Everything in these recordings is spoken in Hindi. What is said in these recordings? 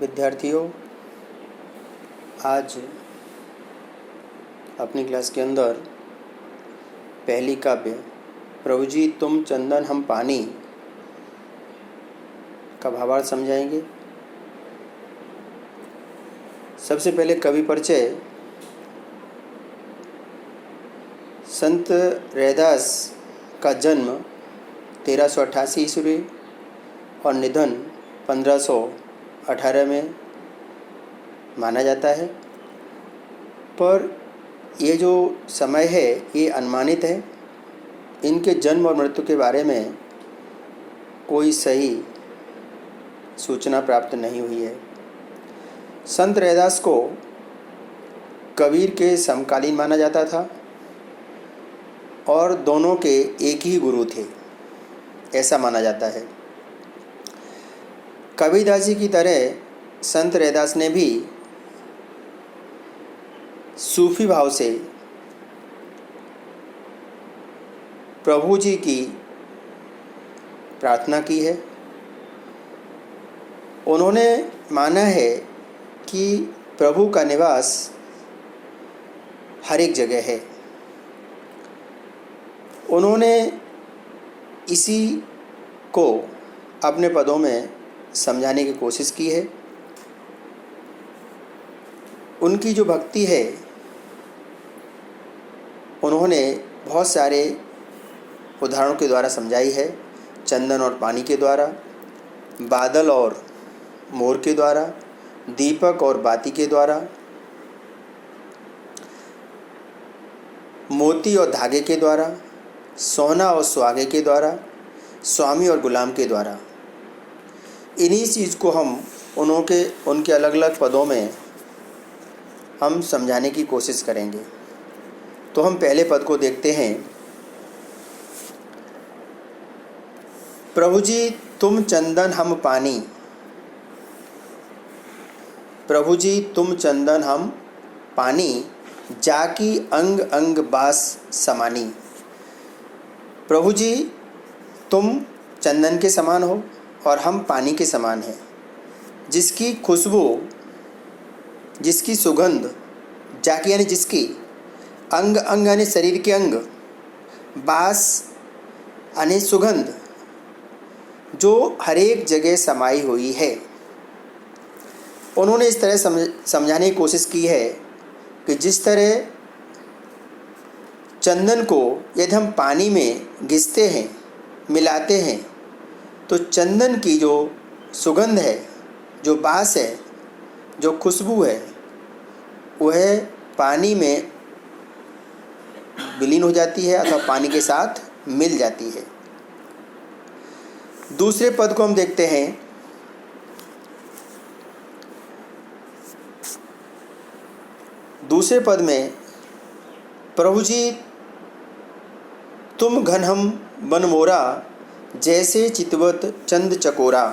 विद्यार्थियों, आज अपनी क्लास के अंदर पहली काव्य प्रभु जी तुम चंदन हम पानी का भावार्थ समझाएंगे। सबसे पहले कवि परिचय। संत रैदास का जन्म 1388 ईस्वी और निधन 1518 में माना जाता है, पर ये जो समय है ये अनुमानित है। इनके जन्म और मृत्यु के बारे में कोई सही सूचना प्राप्त नहीं हुई है। संत रैदास को कबीर के समकालीन माना जाता था और दोनों के एक ही गुरु थे, ऐसा माना जाता है। कबीरदास जी की तरह संत रैदास ने भी सूफी भाव से प्रभु जी की प्रार्थना की है। उन्होंने माना है कि प्रभु का निवास हर एक जगह है। उन्होंने इसी को अपने पदों में समझाने की कोशिश की है। उनकी जो भक्ति है उन्होंने बहुत सारे उदाहरणों के द्वारा समझाई है। चंदन और पानी के द्वारा, बादल और मोर के द्वारा, दीपक और बाती के द्वारा, मोती और धागे के द्वारा, सोना और सुहागे के द्वारा, स्वामी और गुलाम के द्वारा। इन्हीं चीज़ को हम उनके अलग अलग पदों में हम समझाने की कोशिश करेंगे। तो हम पहले पद को देखते हैं। प्रभु जी तुम चंदन हम पानी, प्रभु जी तुम चंदन हम पानी, जाकी अंग अंग बास समानी। प्रभु जी तुम चंदन के समान हो और हम पानी के समान हैं, जिसकी खुशबू, जिसकी सुगंध, जाकी यानी जिसकी, अंग अंग यानी शरीर के अंग, बास यानी सुगंध, जो हर एक जगह समाई हुई है। उन्होंने इस तरह समझाने की कोशिश की है कि जिस तरह चंदन को यदि हम पानी में घिसते हैं, मिलाते हैं, तो चंदन की जो सुगंध है, जो बास है, जो खुशबू है, वह पानी में विलीन हो जाती है अथवा पानी के साथ मिल जाती है। दूसरे पद को हम देखते हैं। दूसरे पद में प्रभु जी तुम घन हम बन मोरा, जैसे चितवत चंद चकोरा।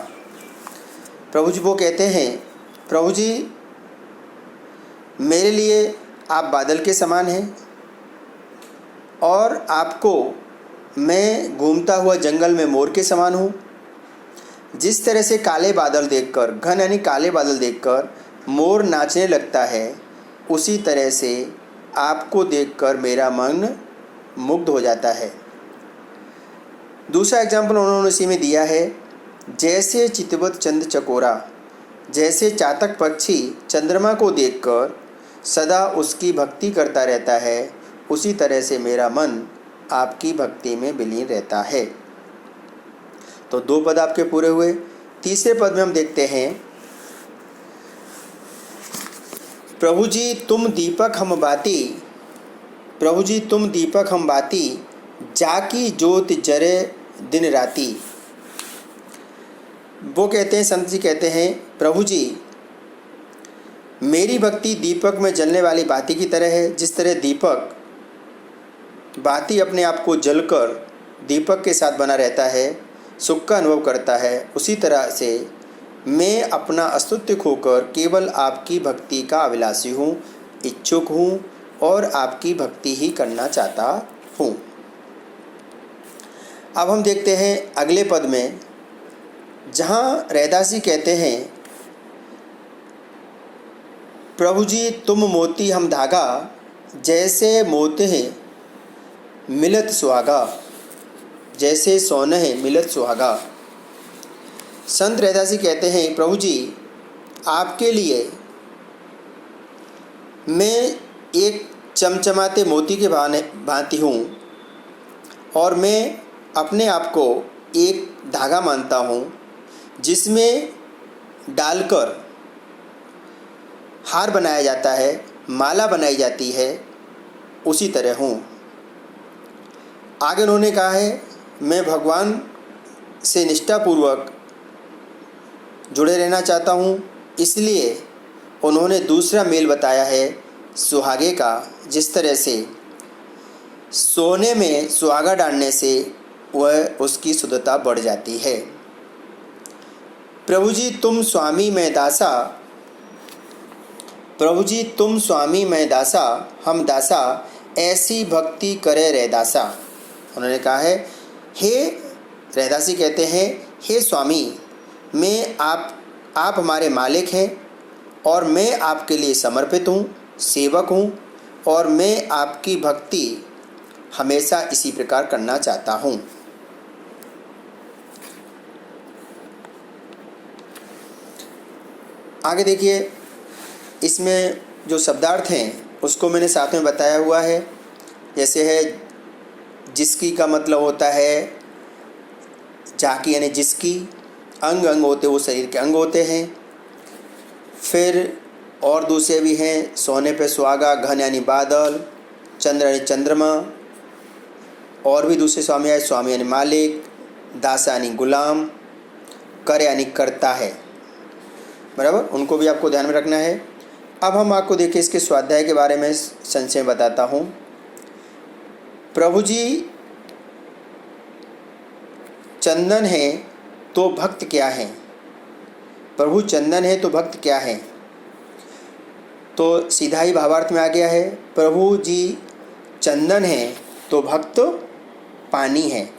प्रभु जी वो कहते हैं, प्रभु जी मेरे लिए आप बादल के समान हैं और आपको मैं घूमता हुआ जंगल में मोर के समान हूँ। जिस तरह से काले बादल देखकर, घन यानी काले बादल देखकर मोर नाचने लगता है, उसी तरह से आपको देखकर मेरा मन मुग्ध हो जाता है। दूसरा एग्जाम्पल उन्होंने इसी में दिया है, जैसे चितवत चंद चकोरा, जैसे चातक पक्षी चंद्रमा को देखकर सदा उसकी भक्ति करता रहता है, उसी तरह से मेरा मन आपकी भक्ति में विलीन रहता है। तो दो पद आपके पूरे हुए। तीसरे पद में हम देखते हैं, प्रभु जी तुम दीपक हम बाती, प्रभु जी तुम दीपक हम बाती, जाकी ज्योत जरे दिन राती। वो कहते हैं, संत जी कहते हैं, प्रभु जी मेरी भक्ति दीपक में जलने वाली बाती की तरह है। जिस तरह दीपक, बाती अपने आप को जलकर दीपक के साथ बना रहता है, सुख का अनुभव करता है, उसी तरह से मैं अपना अस्तित्व खोकर केवल आपकी भक्ति का अभिलाषी हूँ, इच्छुक हूँ और आपकी भक्ति ही करना चाहता हूँ। अब हम देखते हैं अगले पद में, जहाँ रैदास जी कहते हैं प्रभु जी तुम मोती हम धागा, जैसे मोते मिलत सुहागा, जैसे सोने मिलत सुहागा। संत रैदास जी कहते हैं, प्रभु जी आपके लिए मैं एक चमचमाते मोती के भांति हूँ, और मैं अपने आप को एक धागा मानता हूँ जिसमें डालकर हार बनाया जाता है, माला बनाई जाती है, उसी तरह हूँ। आगे उन्होंने कहा है, मैं भगवान से निष्ठापूर्वक जुड़े रहना चाहता हूँ, इसलिए उन्होंने दूसरा मेल बताया है सुहागे का। जिस तरह से सोने में सुहागा डालने से वह उसकी शुद्धता बढ़ जाती है। प्रभु जी तुम स्वामी मैं दासा, प्रभु जी तुम स्वामी मैं दासा, हम दासा ऐसी भक्ति करे रैदासा। उन्होंने कहा है, हे रैदासी कहते हैं, हे स्वामी मैं आप हमारे मालिक हैं और मैं आपके लिए समर्पित हूँ, सेवक हूँ, और मैं आपकी भक्ति हमेशा इसी प्रकार करना चाहता हूँ। आगे देखिए, इसमें जो शब्दार्थ हैं उसको मैंने साथ में बताया हुआ है। जैसे है जिसकी का मतलब होता है जाकी, यानी जिसकी। अंग अंग होते वो शरीर के अंग होते हैं। फिर और दूसरे भी हैं, सोने पे सुहागा, घन यानी बादल, चंद्र यानी चंद्रमा, और भी दूसरे स्वामी आए, स्वामी यानी मालिक, दासा यानी गुलाम, कर यानी करता है। बराबर, उनको भी आपको ध्यान में रखना है। अब हम आपको देखिए इसके स्वाध्याय के बारे में संक्षेप में बताता हूँ। प्रभु जी चंदन है तो भक्त क्या है? प्रभु चंदन है तो भक्त क्या है? तो सीधा ही भावार्थ में आ गया है, प्रभु जी चंदन है तो भक्त पानी है।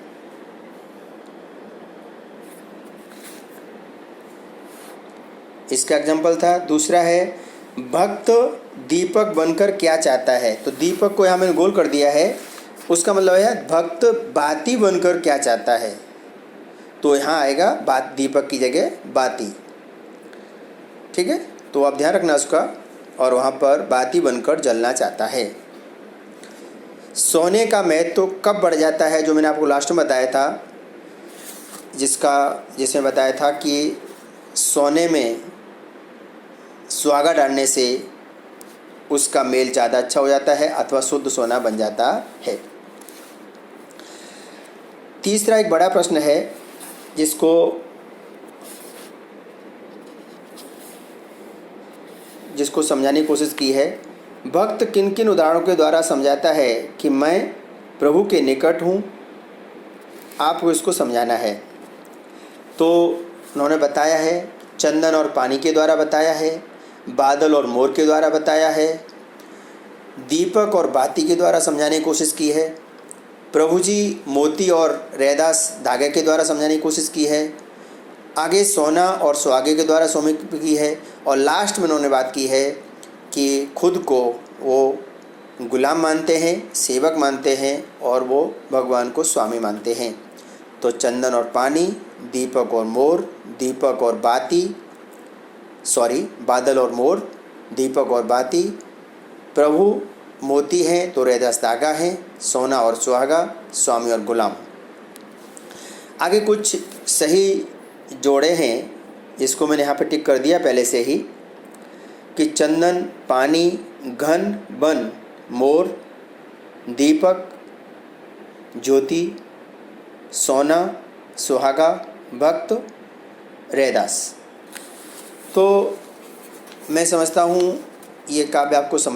इसका एग्जाम्पल था। दूसरा है, भक्त दीपक बनकर क्या चाहता है? तो दीपक को यहाँ मैंने गोल कर दिया है, उसका मतलब है भक्त बाती बनकर क्या चाहता है। तो यहाँ आएगा बात, दीपक की जगह बाती। ठीक है, तो आप ध्यान रखना उसका, और वहाँ पर बाती बनकर जलना चाहता है। सोने का महत्व तो कब बढ़ जाता है, जो मैंने आपको लास्ट में बताया था, जिसमें बताया था कि सोने में सुहागा डालने से उसका मेल ज़्यादा अच्छा हो जाता है अथवा शुद्ध सोना बन जाता है। तीसरा एक बड़ा प्रश्न है जिसको समझाने की कोशिश की है। भक्त किन किन उदाहरणों के द्वारा समझाता है कि मैं प्रभु के निकट हूँ? आपको इसको समझाना है। तो उन्होंने बताया है, चंदन और पानी के द्वारा बताया है, बादल और मोर के द्वारा बताया है, दीपक और बाती के द्वारा समझाने की कोशिश की है, प्रभु जी मोती और रैदास धागे के द्वारा समझाने की कोशिश की है, आगे सोना और सुहागे के द्वारा समझाने की है, और लास्ट में उन्होंने बात की है कि खुद को वो गुलाम मानते हैं, सेवक मानते हैं, और वो भगवान को स्वामी मानते हैं। तो चंदन और पानी, दीपक और मोर, दीपक और बाती, बादल और मोर, दीपक और बाती, प्रभु मोती हैं तो रैदास धागा हैं, सोना और सुहागा, स्वामी और गुलाम। आगे कुछ सही जोड़े हैं, जिसको मैंने यहाँ पे टिक कर दिया पहले से ही, कि चंदन, पानी, घन, बन, मोर, दीपक, ज्योति, सोना, सुहागा, भक्त, रैदास। तो मैं समझता हूँ ये काव्य आपको समझ